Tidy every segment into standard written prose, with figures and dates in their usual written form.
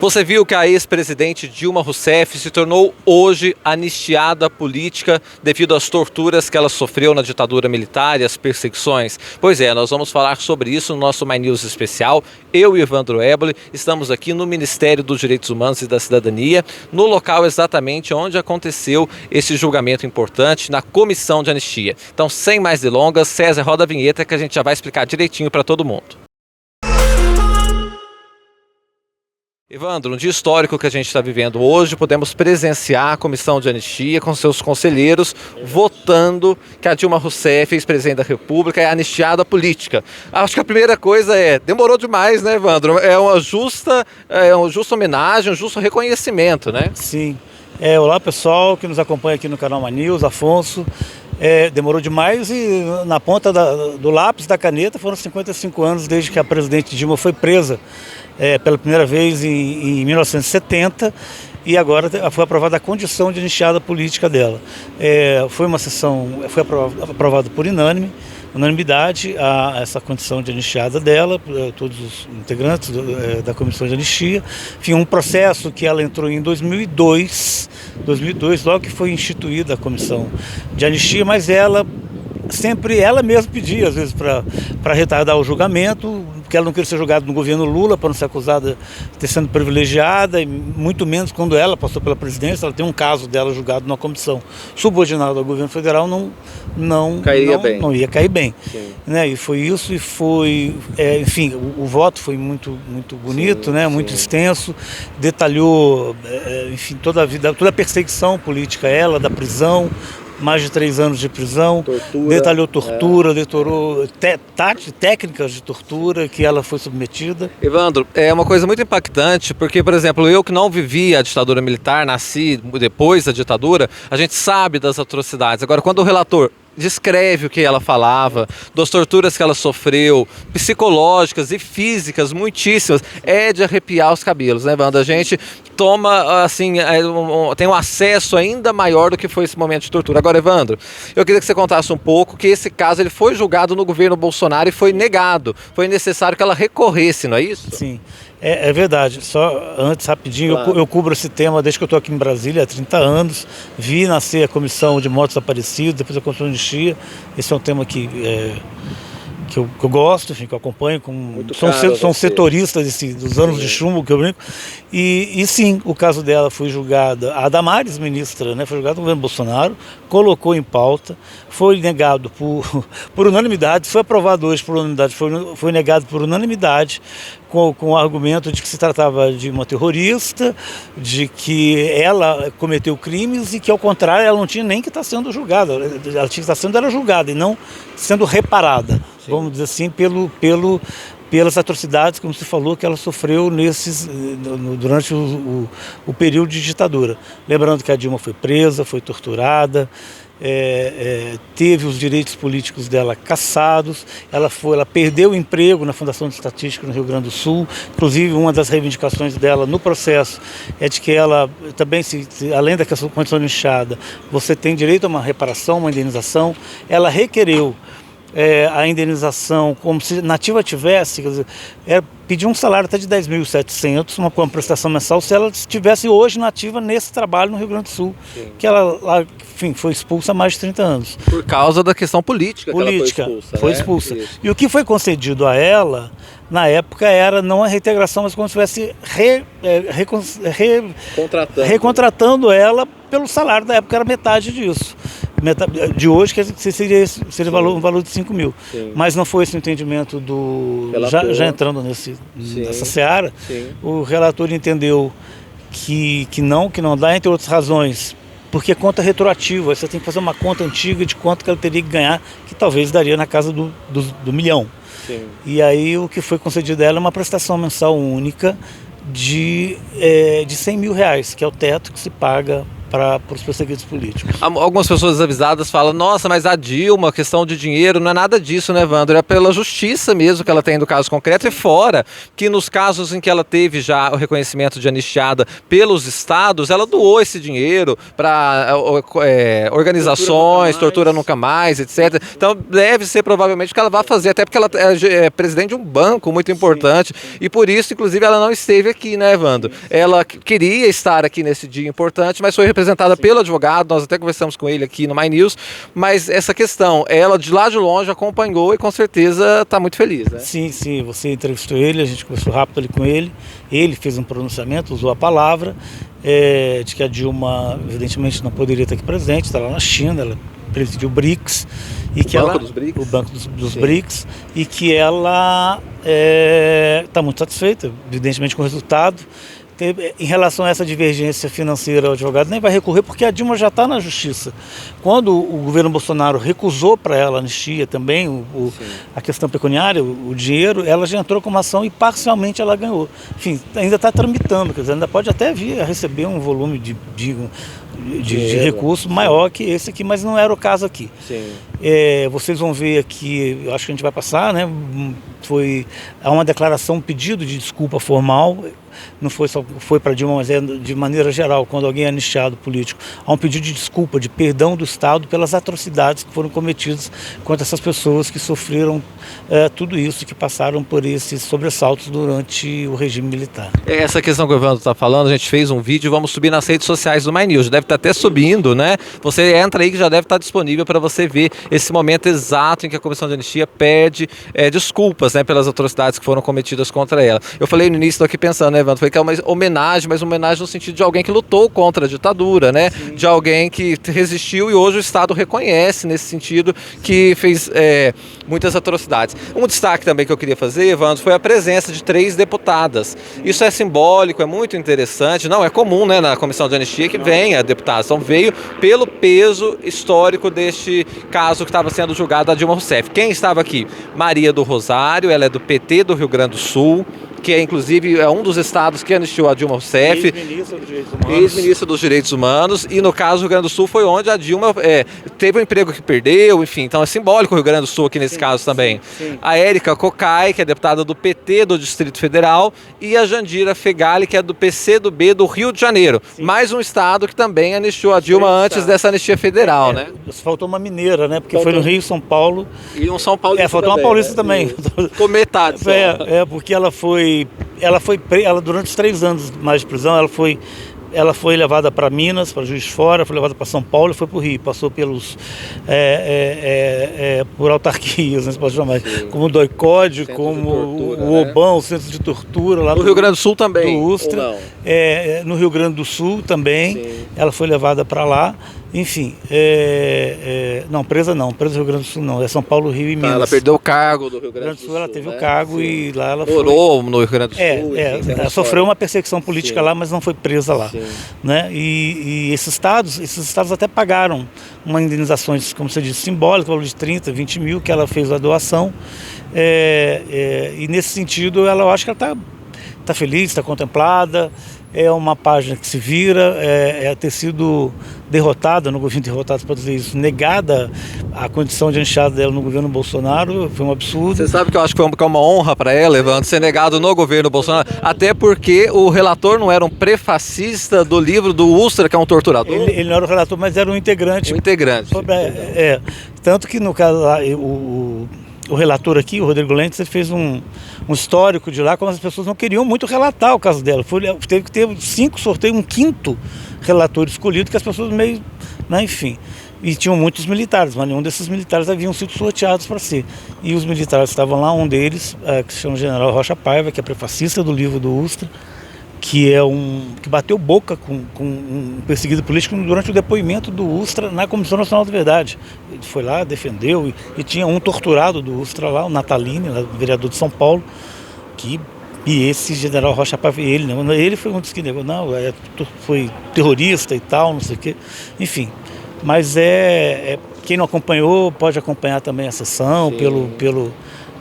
Você viu que a ex-presidente Dilma Rousseff se tornou hoje anistiada política devido às torturas que ela sofreu na ditadura militar e às perseguições? Pois é, nós vamos falar sobre isso no nosso My News especial. Eu e Evandro Eboli estamos aqui no Ministério dos Direitos Humanos e da Cidadania, no local exatamente onde aconteceu esse julgamento importante, na comissão de anistia. Então, sem mais delongas, César, roda a vinheta que a gente já vai explicar direitinho para todo mundo. Evandro, um dia histórico que a gente está vivendo hoje, podemos presenciar a comissão de anistia com seus conselheiros votando que a Dilma Rousseff, ex-presidente da República, é anistiada política. Acho que a primeira coisa demorou demais, né, Evandro? É uma justa homenagem, um justo reconhecimento, né? Sim. Olá, pessoal que nos acompanha aqui no canal My News, Afonso. Demorou demais e na ponta do lápis da caneta foram 55 anos desde que a presidente Dilma foi presa pela primeira vez em 1970 e agora foi aprovada a condição de anistiada política dela. Foi uma sessão, foi aprovado por unanimidade essa condição de anistiada dela, todos os integrantes da comissão de anistia. Enfim, um processo que ela entrou em 2002, logo que foi instituída a comissão de anistia, mas ela mesma pedia, às vezes, para retardar o julgamento, porque ela não queria ser julgada no governo Lula, para não ser acusada de ter sido privilegiada, e muito menos quando ela passou pela presidência. Ela tem um caso dela julgado numa comissão subordinada ao governo federal, não ia cair bem. Né? E foi isso, enfim, o voto foi muito bonito, sim, né? Muito extenso, detalhou, enfim, toda a perseguição política da prisão, mais de 3 anos de prisão, detalhou tortura, detalhou técnicas de tortura que ela foi submetida. Evandro, é uma coisa muito impactante, porque, por exemplo, eu que não vivi a ditadura militar, nasci depois da ditadura, a gente sabe das atrocidades. Agora, quando o relator descreve o que ela falava, das torturas que ela sofreu, psicológicas e físicas, muitíssimas, é de arrepiar os cabelos, né, Evandro? A gente toma, assim, tem um acesso ainda maior do que foi esse momento de tortura. Agora, Evandro, eu queria que você contasse um pouco que esse caso ele foi julgado no governo Bolsonaro e foi negado. Foi necessário que ela recorresse, não é isso? Sim. É verdade, só antes, rapidinho, claro. Eu cubro esse tema desde que eu estou aqui em Brasília há 30 anos, vi nascer a Comissão de Mortos Desaparecidos, depois a Comissão de Anistia. Esse é um tema que eu gosto, enfim, que eu acompanho, sou um setorista dos anos de chumbo que eu brinco, e sim, o caso dela foi julgada, a Damares, ministra, né, foi julgada no governo Bolsonaro, colocou em pauta, foi negado por unanimidade, foi aprovado hoje por unanimidade, foi negado por unanimidade, com o argumento de que se tratava de uma terrorista, de que ela cometeu crimes e que, ao contrário, ela não tinha nem que estar sendo julgada, ela tinha que estar sendo julgada e não sendo reparada, sim, vamos dizer assim, pelas atrocidades, como você falou, que ela sofreu durante o período de ditadura. Lembrando que a Dilma foi presa, foi torturada, teve os direitos políticos dela cassados, ela perdeu o emprego na Fundação de Estatística no Rio Grande do Sul. Inclusive, uma das reivindicações dela no processo é de que ela também, além da condição de anistiada, você tem direito a uma reparação, uma indenização. Ela requereu a indenização como se nativa tivesse, quer dizer, pediu um salário até de 10.700, uma prestação mensal, se ela estivesse hoje nativa nesse trabalho no Rio Grande do Sul, sim, que ela lá, enfim, foi expulsa há mais de 30 anos. Por causa da questão política que ela foi expulsa. Isso. E o que foi concedido a ela, na época, era não a reintegração, mas como se estivesse recontratando ela pelo salário da época, era metade disso. De hoje, que seria um valor de 5 mil. Sim. Mas não foi esse o entendimento já entrando nessa seara. Sim. O relator entendeu que não dá, entre outras razões, porque é conta retroativa. Você tem que fazer uma conta antiga de quanto que ela teria que ganhar, que talvez daria na casa do milhão. Sim. E aí o que foi concedido a ela é uma prestação mensal única de 100 mil reais, que é o teto que se paga para os perseguidos políticos. Algumas pessoas desavisadas falam, nossa, mas a Dilma, questão de dinheiro, não é nada disso, né, Evandro? É pela justiça mesmo que ela tem do caso concreto, e fora que nos casos em que ela teve já o reconhecimento de anistiada pelos estados, ela doou esse dinheiro para organizações, tortura nunca mais, etc. Então deve ser provavelmente o que ela vai fazer, até porque ela é presidente de um banco muito importante, e por isso, inclusive, ela não esteve aqui, né, Evandro? Ela queria estar aqui nesse dia importante, mas foi representada pelo advogado, nós até conversamos com ele aqui no My News, mas essa questão, ela de lá de longe acompanhou e com certeza está muito feliz, né? Sim, você entrevistou ele, a gente conversou rápido ali com ele fez um pronunciamento, usou a palavra, de que a Dilma evidentemente não poderia estar aqui presente, está lá na China, ela presidiu o BRICS, e que ela, o Banco dos BRICS, e que ela está muito satisfeita, evidentemente, com o resultado. Em relação a essa divergência financeira, o advogado nem vai recorrer, porque a Dilma já está na justiça. Quando o governo Bolsonaro recusou para ela a anistia também, a questão pecuniária, o dinheiro, ela já entrou com uma ação e parcialmente ela ganhou. Enfim, ainda está tramitando, quer dizer, ainda pode até vir a receber um volume de recurso maior que esse aqui, mas não era o caso aqui. Vocês vão ver aqui, eu acho que a gente vai passar, né? Há uma declaração, um pedido de desculpa formal, não foi para Dilma, mas é de maneira geral, quando alguém é anistiado político, há um pedido de desculpa, de perdão do Estado pelas atrocidades que foram cometidas contra essas pessoas que sofreram tudo isso, que passaram por esses sobressaltos durante o regime militar. Essa questão que o Evandro está falando, a gente fez um vídeo, vamos subir nas redes sociais do My News, deve estar até subindo, né? Você entra aí que já deve estar disponível para você ver esse momento exato em que a Comissão de Anistia pede desculpas, né, pelas atrocidades que foram cometidas contra ela. Eu falei no início, estou aqui pensando, né, Evandro, foi que é uma homenagem, mas uma homenagem no sentido de alguém que lutou contra a ditadura, né? Sim. De alguém que resistiu e hoje o Estado reconhece nesse sentido que fez muitas atrocidades. Um destaque também que eu queria fazer, Evandro, foi a presença de 3 deputadas. Isso é simbólico, é muito interessante, não é comum, né, na Comissão de Anistia que venha deputados, então veio pelo peso histórico deste caso que estava sendo julgado a Dilma Rousseff. Quem estava aqui? Maria do Rosário, ela é do PT do Rio Grande do Sul, que é inclusive um dos estados que anistiou a Dilma Rousseff, ex-ministra dos Direitos Humanos, e no caso o Rio Grande do Sul foi onde a Dilma teve um emprego que perdeu, enfim, então é simbólico o Rio Grande do Sul aqui nesse caso também. Sim. A Érica Cocai, que é deputada do PT do Distrito Federal, e a Jandira Fegali, que é do PCdoB do Rio de Janeiro, mais um estado que também anistiou a Dilma antes dessa anistia federal, né? Faltou uma mineira, né? Porque foi no Rio, São Paulo. E um São Paulista faltou também, uma paulista também. Com metade só. Porque ela durante os 3 anos mais de prisão, ela foi levada para Minas, para Juiz de Fora, foi levada para São Paulo e foi para o Rio. Passou por autarquias, né, se pode chamar, como o DOI-CODE, como o OBAN, o Centro de Tortura. Lá no Rio Grande do Sul também? Do Ustra. No Rio Grande do Sul também, ela foi levada para lá. Enfim, não, presa do Rio Grande do Sul não, é São Paulo, Rio e Minas. Ela perdeu o cargo do Rio Grande do Sul. Ela teve o cargo e lá ela morou no Rio Grande do Sul. Ela sofreu uma perseguição política lá, mas não foi presa lá. Né? E esses estados até pagaram uma indenizações, como você disse, simbólica, valor de 30, 20 mil, que ela fez a doação. E nesse sentido, eu acho que ela está feliz, está contemplada. É uma página que se vira, ter sido derrotada, no governo derrotado, para dizer isso, negada a condição de anistiada dela no governo Bolsonaro, foi um absurdo. Você sabe que eu acho que é uma honra para ela, Evandro, ser negado no governo Bolsonaro, até porque o relator não era um prefacista do livro do Ustra, que é um torturador? Ele não era o relator, mas era um integrante. Um integrante. Tanto que no caso lá, o relator aqui, o Rodrigo Lentes, ele fez um histórico de lá, como as pessoas não queriam muito relatar o caso dela. Teve que ter 5 sorteios, um 5º relator escolhido, que as pessoas meio, né, enfim. E tinham muitos militares, mas nenhum desses militares haviam sido sorteados para ser. E os militares estavam lá, um deles, que se chama General Rocha Paiva, que é prefacista do livro do Ustra, que bateu boca com um perseguido político durante o depoimento do Ustra na Comissão Nacional da Verdade. Ele foi lá, defendeu, e tinha um torturado do Ustra lá, o Natalini, vereador de São Paulo, e esse general Rocha Paiva, ele foi um dos que negou, foi terrorista e tal, não sei o quê, enfim. Mas quem não acompanhou pode acompanhar também a sessão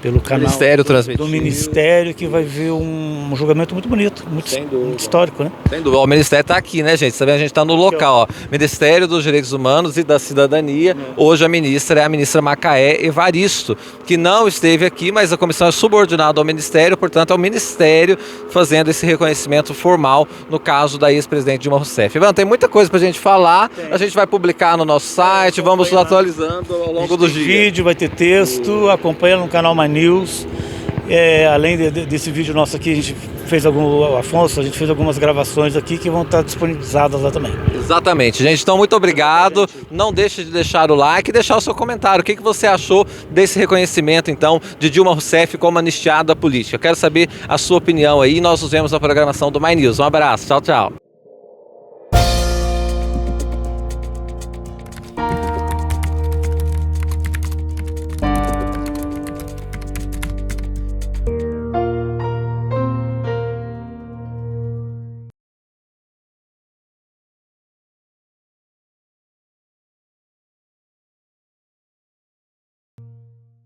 pelo canal Ministério transmitiu. do Ministério, que vai ver um julgamento muito bonito, muito histórico, né? Sem dúvida. O Ministério está aqui, né, gente? Também a gente está no local, ó. Ministério dos Direitos Humanos e da Cidadania. Hoje a ministra é a ministra Macaé Evaristo, que não esteve aqui, mas a comissão é subordinada ao Ministério, portanto é o Ministério fazendo esse reconhecimento formal no caso da ex-presidente Dilma Rousseff. Ivan, tem muita coisa pra gente falar, a gente vai publicar no nosso site, vamos atualizando ao longo do dia. Vídeo, vai ter texto, acompanha no canal My News. Além desse vídeo nosso aqui, a gente fez a gente fez algumas gravações aqui que vão estar disponibilizadas lá também. Exatamente, gente. Então, muito obrigado. Não deixe de deixar o like e deixar o seu comentário. O que você achou desse reconhecimento, então, de Dilma Rousseff como anistiada política? Quero saber a sua opinião aí. Nós nos vemos na programação do My News. Um abraço. Tchau, tchau.